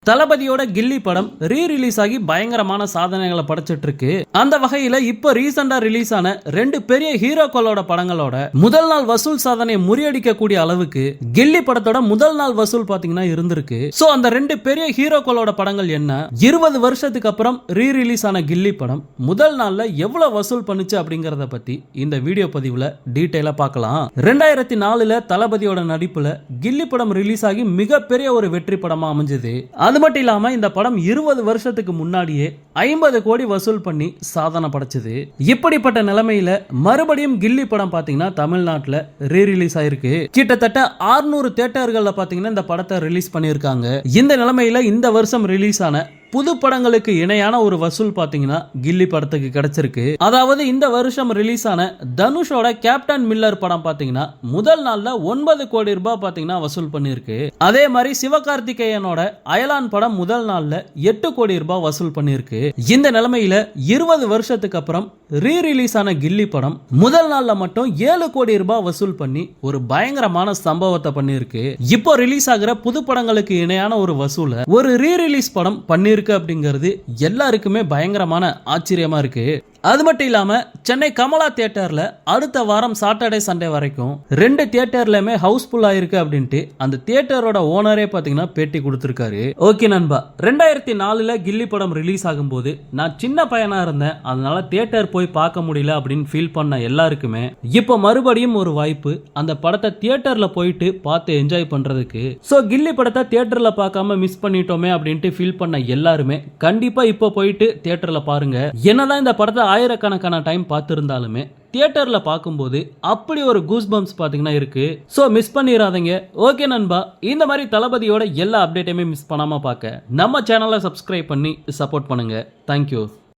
தளபதியோட கில்லி படம் ரீ-ரிலீஸ் ஆகி பயங்கரமான சாதனைகளை படைச்சிட்டு இருக்கு. அந்த வகையில இப்ப ரீசெண்டா ரிலீஸ் ஆன ரெண்டு பெரிய ஹீரோக்களோட படங்களோட முதல் நாள் வசூல் சாதனையை முறியடிக்க கூடிய அளவுக்கு கில்லி படத்தோட முதல் நாள் வசூல் பாத்தீங்கன்னா இருந்திருக்கு. சோ அந்த ரெண்டு பெரிய ஹீரோக்களோட படங்கள் என்ன, 20 வருஷத்துக்கு அப்புறம் ரீ-ரிலீஸ் ஆன கில்லி படம் முதல் நாள்ல எவ்வளவு வசூல் பண்ணுச்சு அப்படிங்கறத பத்தி இந்த வீடியோ பதிவுல டீடைலா பார்க்கலாம். 2004ல தளபதியோட நடிப்புல கில்லி படம் ரிலீஸ் ஆகி மிகப்பெரிய ஒரு வெற்றி படமா அமைஞ்சது. அது மட்டும் இல்லாம இந்த படம் 20 வருஷத்துக்கு முன்னாடியே 50 கோடி வசூல் பண்ணி சாதனை படைச்சது. இப்படிப்பட்ட நிலைமையில மறுபடியும் கில்லி படம் பாத்தீங்கன்னா தமிழ்நாட்டுல ரீ-ரிலீஸ் ஆயிருக்கு. கிட்டத்தட்ட 600 தியேட்டர்கள்ல பாத்தீங்கன்னா இந்த படத்தை ரிலீஸ் பண்ணிருக்காங்க. இந்த நிலைமையில இந்த வருஷம் ரிலீஸ் ஆன புது படங்களுக்கு இணையான ஒரு வசூல் பாத்தீங்கன்னா கில்லி படத்துக்கு கிடைச்சிருக்கு. அதாவது இந்த வருஷம் ரிலீஸ் ஆன தனுஷோட கேப்டன் மில்லர் படம் பாத்தீங்கன்னா முதல் நாள்ல 9 கோடி ரூபாய் பாத்தீங்கன்னா வசூல் பண்ணிருக்கு. அதே மாதிரி சிவகார்த்திகேயனோட அயலான் படம் முதல் நாள்ல 8 கோடி ரூபாய் வசூல் பண்ணிருக்கு. இந்த நிலைமையில 20 வருஷத்துக்கு அப்புறம் ரீ-ரிலீஸ் ஆன கில்லி படம் முதல் நாள்ல மட்டும் 7 கோடி ரூபாய் வசூல் பண்ணி ஒரு பயங்கரமான சம்பவத்தை பண்ணிருக்கு. இப்போ ரிலீஸ் ஆகிற புது படங்களுக்கு இணையான ஒரு வசூல ஒரு ரீ-ரிலீஸ் படம் பண்ணிருக்கு அப்படிங்கிறது எல்லாருக்குமே பயங்கரமான ஆச்சரியமா இருக்கு. அது மட்டும் இல்லாம சென்னை கமலா தியேட்டர்ல அடுத்த வாரம் சாட்டர்டே சண்டே வரைக்கும் 2 தியேட்டர்லயுமே ஹவுஸ்ஃபுல் ஆயிருக்கு அப்படின்ட்டு அந்த தியேட்டரோட ஓனரே பாத்தீங்கன்னா பேட்டி கொடுத்திருக்காரு. ஓகே நண்பா, 2004ல கில்லி படம் ரிலீஸ் ஆகும்போது நான் சின்ன பையனா இருந்தேன், அதனால தியேட்டர் போய் பார்க்க முடியல அப்படின்னு ஃபீல் பண்ண எல்லாருக்குமே இப்போ மறுபடியும் ஒரு வாய்ப்பு அந்த படத்தை தியேட்டர்ல போயிட்டு பார்த்து என்ஜாய் பண்றதுக்கு. சோ கில்லி படத்தை தியேட்டர்ல பார்க்காம மிஸ் பண்ணிட்டோமே அப்படின்ட்டு ஃபீல் பண்ண எல்லாருமே கண்டிப்பா இப்போ போயிட்டு தியேட்டர்ல பாருங்க. என்னதான் இந்த படத்தை ஆயிரக்கணக்கான டைம் பார்த்திருந்தாலுமே தியேட்டர்ல பார்க்கும்போது அப்படி ஒரு கூஸ் பம்ப்ஸ் பாத்தீங்கன்னா இருக்கு. So miss பண்ணிராதீங்க. ஓகே நண்பா, இந்த மாதிரி தளபதியோட எல்லா அப்டேட்டையுமே மிஸ் பண்ணாம பார்க்க நம்ம சேனலை சப்ஸ்கிரைப் பண்ணி சப்போர்ட் பண்ணுங்க. தேங்க்யூ.